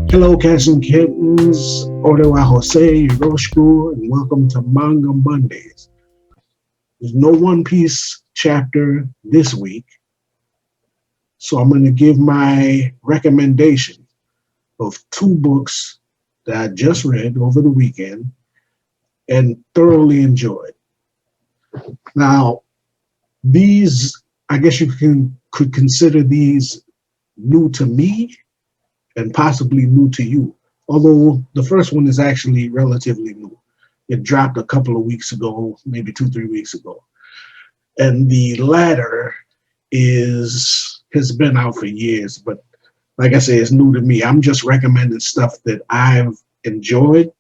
Hello, cats and kittens. Odewa Jose Hiroshku, and welcome to Manga Mondays. There's no One Piece chapter this week, so I'm going to give my recommendation of two books that I just read over the weekend and thoroughly enjoyed. Now, these, I guess you could consider these new to me and possibly new to you. Although the first one is actually relatively new. It dropped a couple of weeks ago, maybe 2, 3 weeks ago. And the latter has been out for years, but like I say, it's new to me. I'm just recommending stuff that I've enjoyed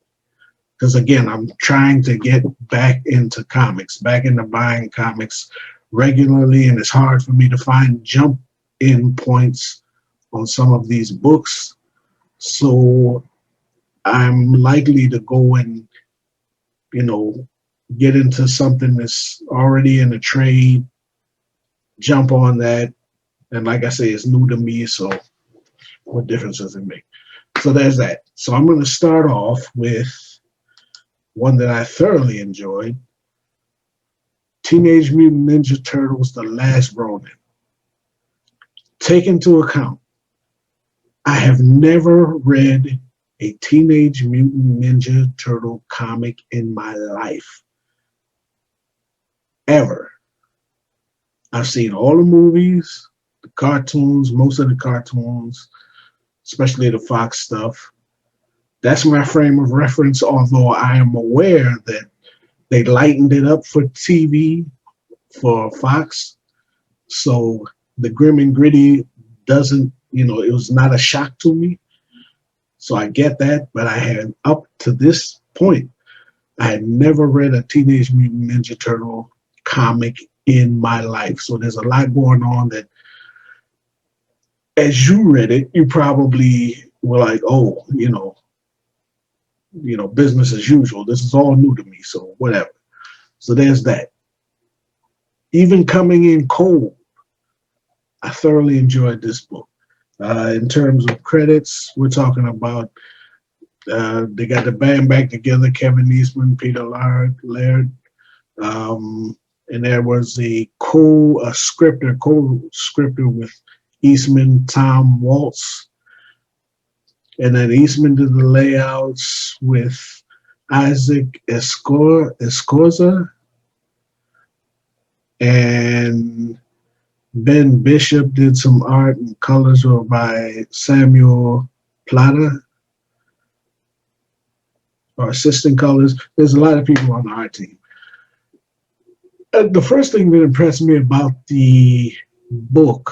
because again, I'm trying to get back into comics, back into buying comics regularly, and it's hard for me to find jump in points on some of these books. So I'm likely to go and, you know, get into something that's already in a trade, jump on that. And like I say, it's new to me. So what difference does it make? So there's that. So I'm going to start off with one that I thoroughly enjoyed, Teenage Mutant Ninja Turtles, The Last Ronin. Take into account, I have never read a Teenage Mutant Ninja Turtle comic in my life. Ever. I've seen all the movies, the cartoons, most of the cartoons, especially the Fox stuff. That's my frame of reference, although I am aware that they lightened it up for TV, for Fox. So the grim and gritty doesn't, it was not a shock to me. So I get that, but I had, up to this point, I had never read a Teenage Mutant Ninja Turtle comic in my life. So there's a lot going on that, as you read it, you probably were like, oh, business as usual. This is all new to me, so whatever. So there's that. Even coming in cold, I thoroughly enjoyed this book. In terms of credits, we're talking about they got the band back together: Kevin Eastman, Peter Laird, and there was a co-scripter with Eastman, Tom Waltz, and then Eastman did the layouts with Isaac Escorza, and Ben Bishop did some art, and colors were by Samuel Plata, or assistant colors. There's a lot of people on the art team. The first thing that impressed me about the book,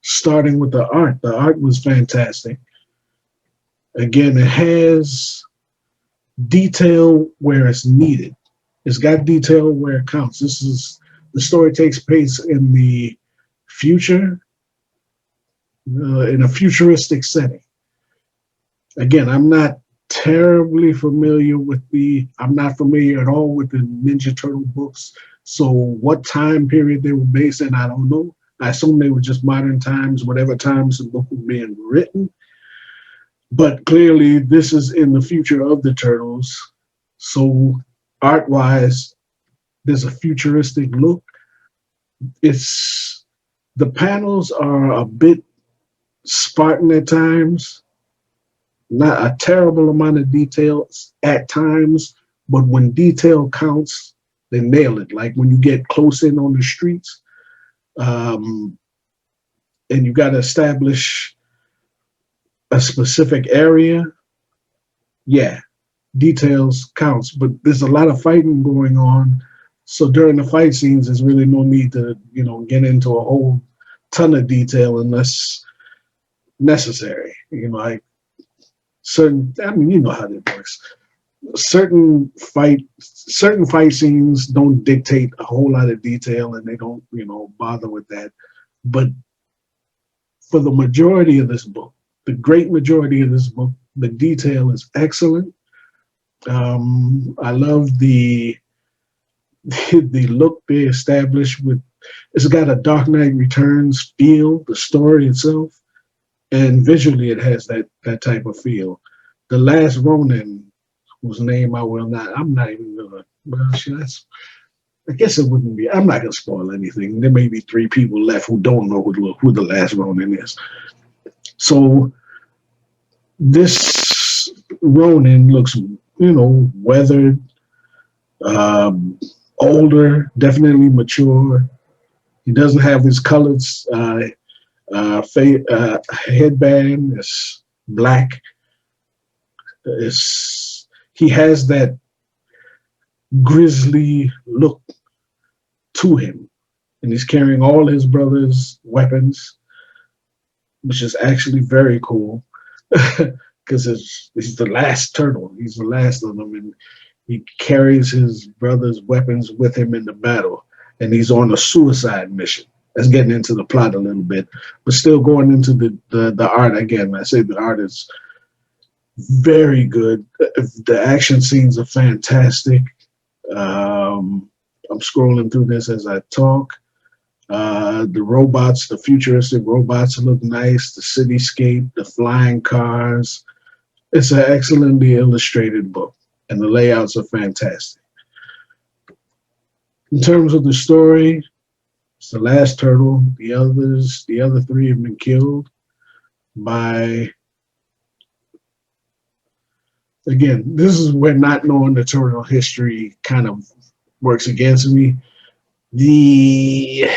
starting with the art was fantastic. Again, it has detail where it's needed. It's got detail where it counts. The story takes place in the future, in a futuristic setting. Again, I'm not familiar at all with the Ninja Turtle books. So what time period they were based in, I don't know. I assume they were just modern times, whatever times the book was being written. But clearly, this is in the future of the Turtles. So art-wise, there's a futuristic look. The panels are a bit Spartan at times. Not a terrible amount of details at times, but when detail counts, they nail it. Like when you get close in on the streets, and you got to establish a specific area, yeah, details counts. But there's a lot of fighting going on, so during the fight scenes, there's really no need to, get into a whole ton of detail unless necessary. Like you know how that works. Certain fight scenes don't dictate a whole lot of detail, and they don't, bother with that. But for the majority of this book, the great majority of this book, the detail is excellent. I love the look they established with. It's got a Dark Knight Returns feel, the story itself, and visually it has that type of feel. The Last Ronin, whose name I will not, I'm not even gonna. Well, I guess it wouldn't be. I'm not gonna spoil anything. There may be three people left who don't know who the Last Ronin is. So this Ronin looks, weathered, um, older, definitely mature. He doesn't have his colored headband. It's black. He has that grisly look to him, and he's carrying all his brother's weapons, which is actually very cool because he's the last turtle. He's the last of them, and he carries his brother's weapons with him in the battle, and he's on a suicide mission. That's getting into the plot a little bit, but still going into the art again. I say the art is very good. The action scenes are fantastic. I'm scrolling through this as I talk. The robots, the futuristic robots look nice. The cityscape, the flying cars. It's an excellently illustrated book, and the layouts are fantastic. In terms of the story, it's the last turtle. The other three have been killed by. Again, this is where not knowing the turtle history kind of works against me. The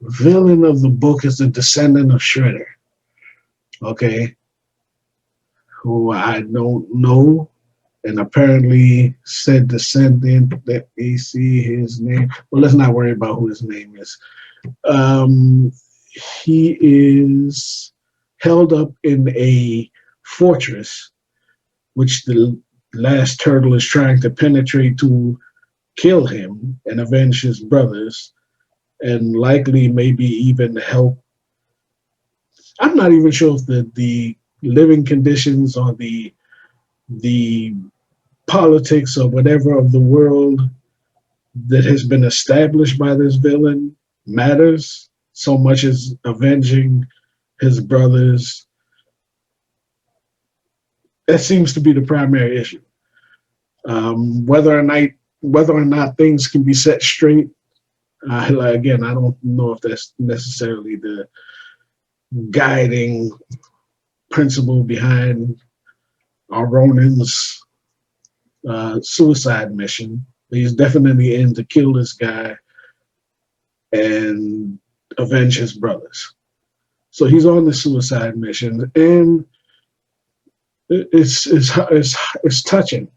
villain of the book is the descendant of Shredder. Okay, who I don't know, and apparently said descendant. Let me see his name. Well, let's not worry about who his name is. He is held up in a fortress, which the last turtle is trying to penetrate to kill him and avenge his brothers, and likely maybe even help. I'm not even sure if the living conditions or the politics or whatever of the world that has been established by this villain matters so much as avenging his brothers. That seems to be the primary issue. Whether or not things can be set straight, again, I don't know if that's necessarily the guiding principle behind our Ronin's suicide mission. He's definitely in to kill this guy and avenge his brothers. So he's on the suicide mission, and it's touching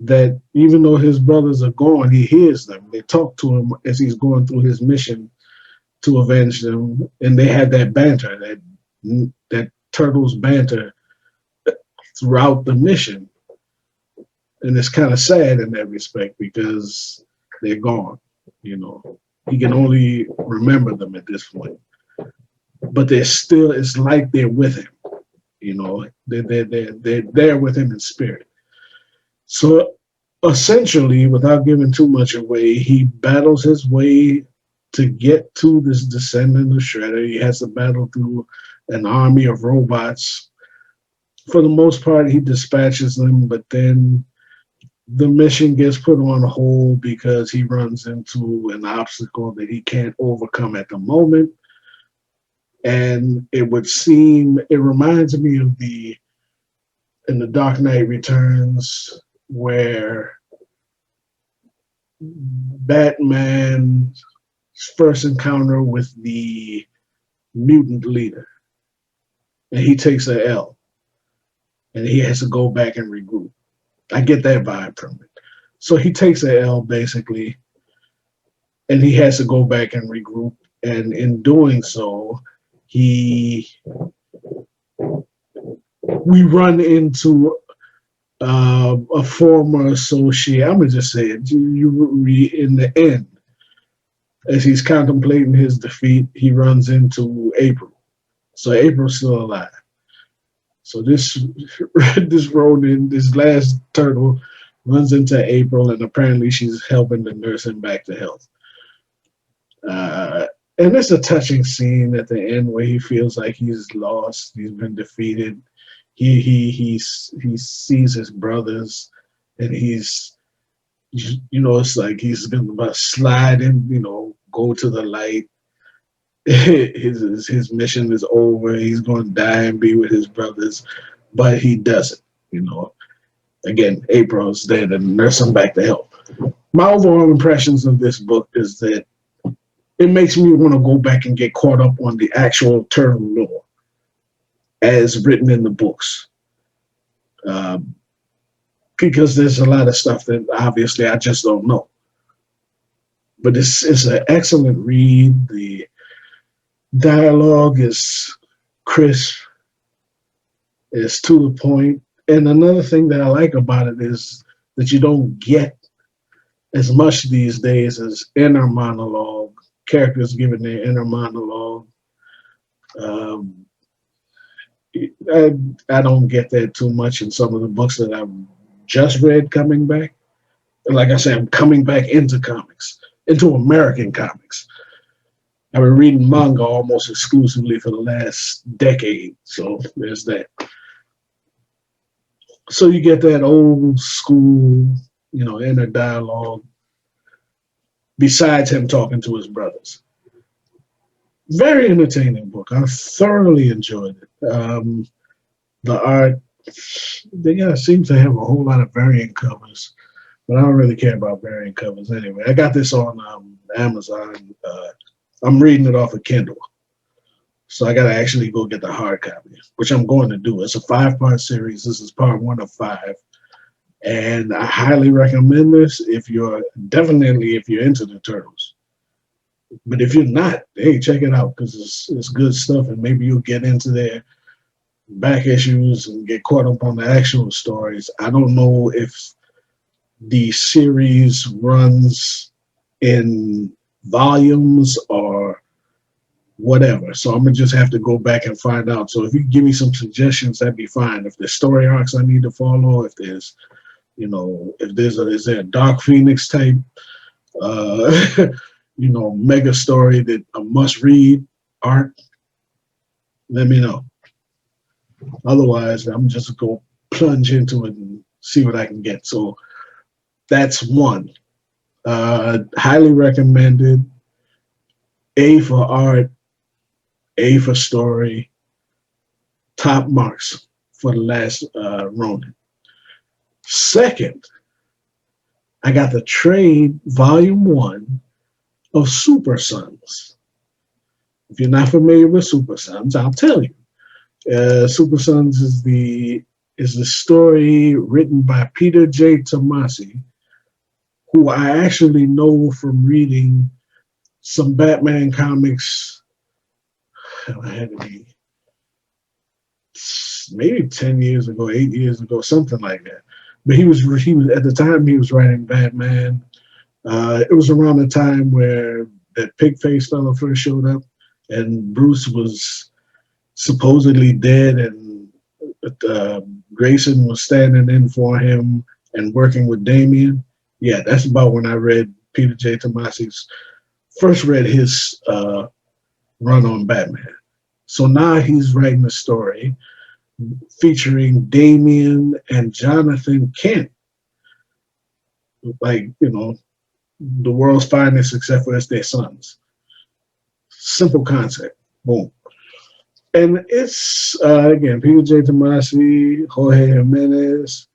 that even though his brothers are gone, he hears them. They talk to him as he's going through his mission to avenge them, and they had that banter, that turtles banter throughout the mission, and it's kind of sad in that respect because they're gone. He can only remember them at this point, but they're still. It's like they're with him. They're there with him in spirit. So essentially, without giving too much away, he battles his way to get to this descendant of Shredder. He has to battle through an army of robots. For the most part, he dispatches them, but then the mission gets put on hold because he runs into an obstacle that he can't overcome at the moment. And it reminds me of in the Dark Knight Returns, where Batman's first encounter with the mutant leader, and he takes a L, and he has to go back and regroup. I get that vibe from it. So he takes a L basically, and he has to go back and regroup. And in doing so, we run into a former associate. I'm gonna just say it. In the end, as he's contemplating his defeat, he runs into April. So April's still alive. So this Ronin, this last turtle, runs into April, and apparently she's helping to nurse him back to health. And it's a touching scene at the end where he feels like he's lost, he's been defeated. He sees his brothers, and it's like he's gonna slide and go to the light. His mission is over. He's going to die and be with his brothers, but he doesn't. You know, again, April's there to nurse him back to health. My overall impressions of this book is that it makes me want to go back and get caught up on the actual turtle lore as written in the books. Um, because there's a lot of stuff that obviously I just don't know. But it's an excellent read. The dialogue is crisp, it's to the point. And another thing that I like about it is that you don't get as much these days as inner monologue, characters giving their inner monologue. Um, I, I don't get that too much in some of the books that I've just read coming back. And like I said, I'm coming back into comics, into American comics. I've been reading manga almost exclusively for the last decade. So there's that. So you get that old school, inner dialogue besides him talking to his brothers. Very entertaining book. I thoroughly enjoyed it. The art, they seem to have a whole lot of variant covers, but I don't really care about variant covers anyway. I got this on Amazon. I'm reading it off of Kindle. So I got to actually go get the hard copy, which I'm going to do. It's a 5-part series. This is part 1 of 5. And I highly recommend this if you're into the Turtles. But if you're not, hey, check it out because it's good stuff, and maybe you'll get into their back issues and get caught up on the actual stories. I don't know if the series runs in volumes or whatever. So I'm gonna just have to go back and find out. So if you give me some suggestions, that'd be fine. If there's story arcs I need to follow, if there's, is there a Dark Phoenix type, mega story that a must read arc, let me know. Otherwise, I'm just gonna plunge into it and see what I can get. So that's one. Highly recommended. A for art, A for story, top marks for the last Ronin. Second, I got the trade volume 1 of Super Sons. If you're not familiar with Super Sons, I'll tell you. Super Sons is the story written by Peter J. Tomasi, who I actually know from reading some Batman comics. I had to be maybe 10 years ago, 8 years ago, something like that. But he was at the time he was writing Batman. It was around the time where that pig face fellow first showed up, and Bruce was supposedly dead, and Grayson was standing in for him and working with Damian. Yeah, that's about when I read Peter J. Tomasi's first read his run on Batman. So now he's writing a story featuring Damian and Jonathan Kent. Like, the world's finest except for it's their sons. Simple concept. Boom. And it's, again, Peter J. Tomasi, Jorge Jimenez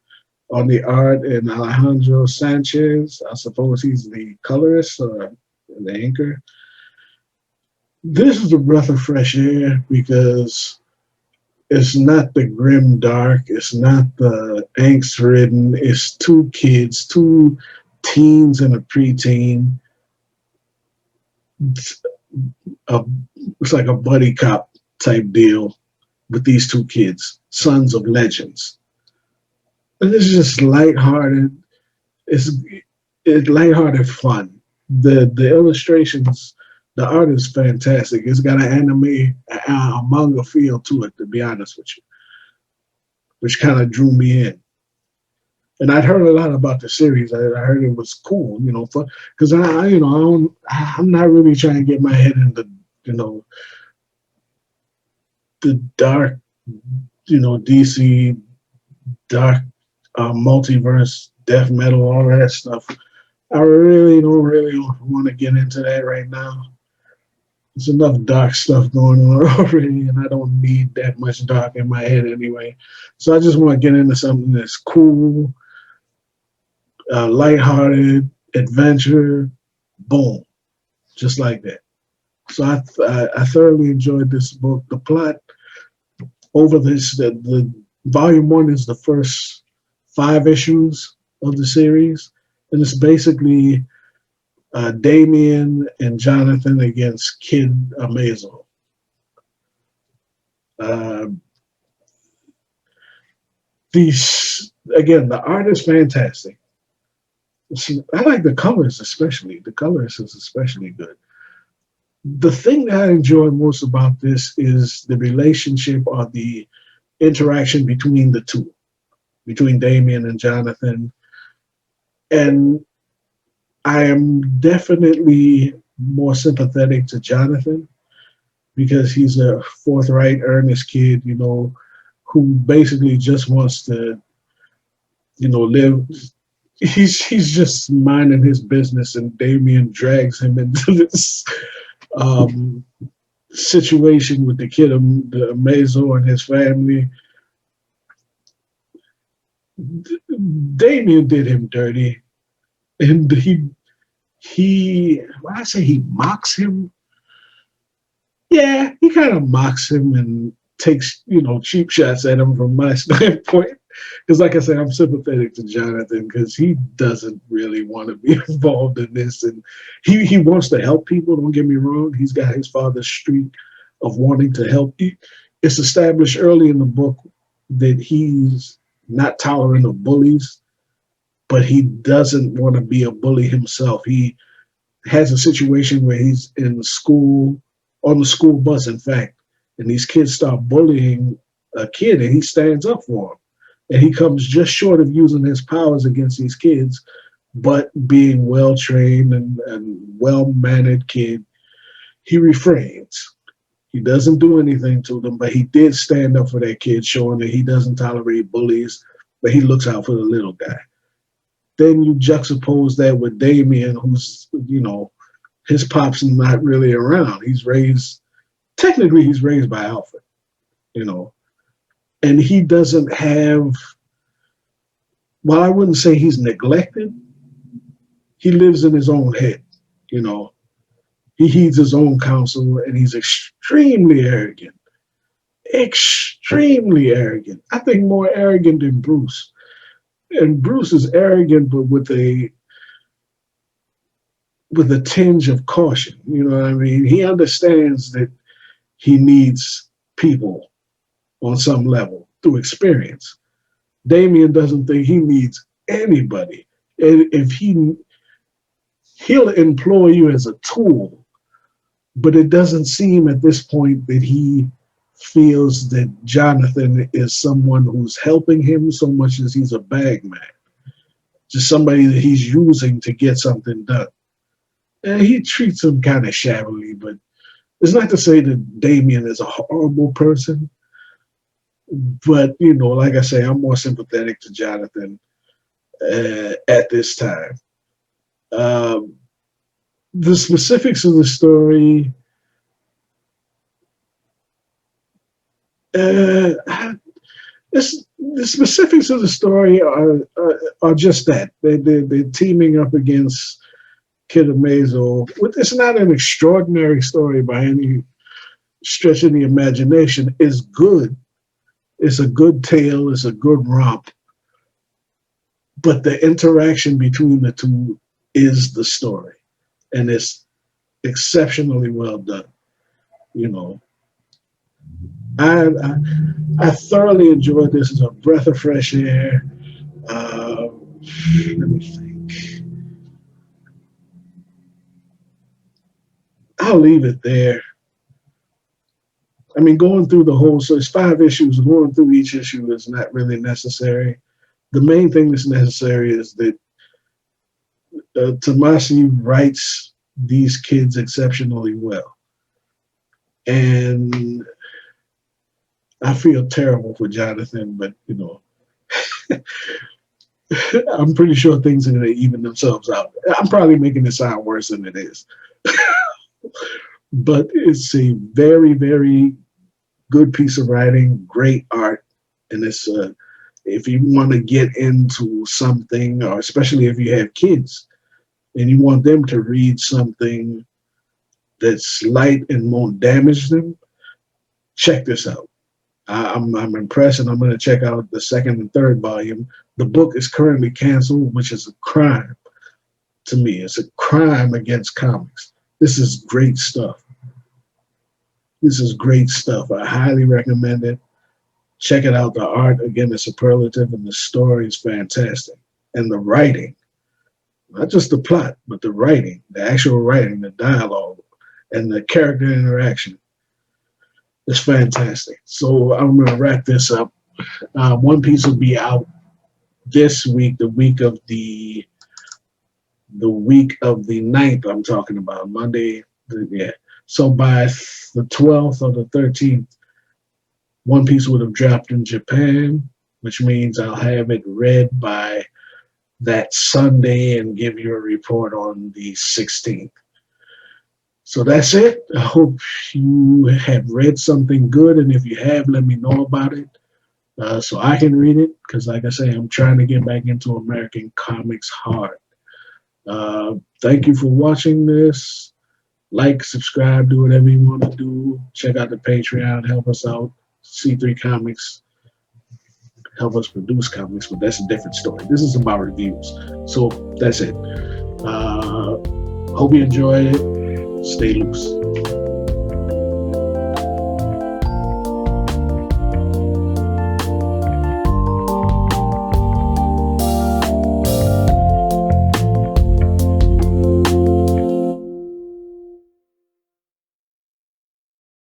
on the art, and Alejandro Sanchez. I suppose he's the colorist or the anchor. This is a breath of fresh air because it's not the grim dark. It's not the angst-ridden. It's 2 kids, 2 teens and a preteen. It's like a buddy cop type deal with these 2 kids, sons of legends. And it's just lighthearted. It's lighthearted fun. The illustrations, the art is fantastic. It's got an anime, a manga feel to it, to be honest with you, which kind of drew me in. And I'd heard a lot about the series. I heard it was cool, because I'm not really trying to get my head in the dark, DC dark multiverse, death metal, all that stuff. I really don't want to get into that right now. There's enough dark stuff going on already, and I don't need that much dark in my head anyway. So I just want to get into something that's cool, lighthearted, adventure, boom, just like that. So I thoroughly enjoyed this book. The plot over the volume one is the first 5 issues of the series, and it's basically Damien and Jonathan against Kid Amazo. Uh, the art is fantastic. I like the colors especially. The colors is especially good. The thing that I enjoy most about this is the relationship or the interaction between the two, between Damien and Jonathan. And I am definitely more sympathetic to Jonathan because he's a forthright, earnest kid, who basically just wants to, live. He's just minding his business, and Damien drags him into this um, situation with the kid, the Mazo and his family. Damien did him dirty, and when I say he mocks him, yeah, he kind of mocks him and takes cheap shots at him from my standpoint. Because, like I said, I'm sympathetic to Jonathan because he doesn't really want to be involved in this, and he wants to help people. Don't get me wrong; he's got his father's streak of wanting to help. It's established early in the book that he's not tolerant of bullies, but he doesn't want to be a bully himself. He has a situation where he's in school, on the school bus, in fact, and these kids start bullying a kid, and he stands up for them. And he comes just short of using his powers against these kids, but being well trained and well mannered kid, he refrains. He doesn't do anything to them, but he did stand up for that kid, showing that he doesn't tolerate bullies, but he looks out for the little guy. Then you juxtapose that with Damien, who's, his pop's not really around. Technically, he's raised by Alfred, you know, and he doesn't have, well, I wouldn't say he's neglected. He lives in his own head, you know. He heeds his own counsel, and he's extremely arrogant. Extremely arrogant. I think more arrogant than Bruce. And Bruce is arrogant, but with a tinge of caution. You know what I mean? He understands that he needs people on some level through experience. Damien doesn't think he needs anybody. And if he'll employ you as a tool, but it doesn't seem at this point that he feels that Jonathan is someone who's helping him so much as he's a bag man, just somebody that he's using to get something done. And he treats him kind of shabbily, but it's not to say that Damien is a horrible person. But, you know, like I say, I'm more sympathetic to Jonathan at this time. Um, the specifics of the story, the specifics of the story are just that. They're teaming up against Kid Amazo. It's not an extraordinary story by any stretch of the imagination. It's good. It's a good tale. It's a good romp. But the interaction between the two is the story. And it's exceptionally well done. You know, I thoroughly enjoyed this. It's a breath of fresh air. Let me think. I'll leave it there. I mean, going through the whole, so it's 5 issues. Going through each issue is not really necessary. the main thing that's necessary is that Tamasi writes these kids exceptionally well. And I feel terrible for Jonathan, but I'm pretty sure things are going to even themselves out. I'm probably making it sound worse than it is. But it's a very, very good piece of writing, great art, and it's if you want to get into something, or especially if you have kids and you want them to read something that's light and won't damage them, check this out. I'm impressed, and I'm going to check out the second and third volume. The book is currently canceled, which is a crime to me. It's a crime against comics. This is great stuff. This is great stuff. I highly recommend it. Check it out. The art, again, is superlative, and the story is fantastic. And the writing, not just the plot, but the writing, the actual writing, the dialogue, and the character interaction is fantastic. So I'm going to wrap this up. One Piece will be out this week, the week of the 9th. I'm talking about Monday. Yeah. So by the 12th or the 13th, One Piece would have dropped in Japan, which means I'll have it read by that Sunday and give you a report on the 16th. So that's it. I hope you have read something good, and if you have, let me know about it so I can read it, because like I say, I'm trying to get back into American comics hard. Thank you for watching this. Like, subscribe, do whatever you want to do. Check out the Patreon, help us out. C3 Comics, help us produce comics, but that's a different story. This is about reviews. So that's it. Hope you enjoyed it. Stay loose.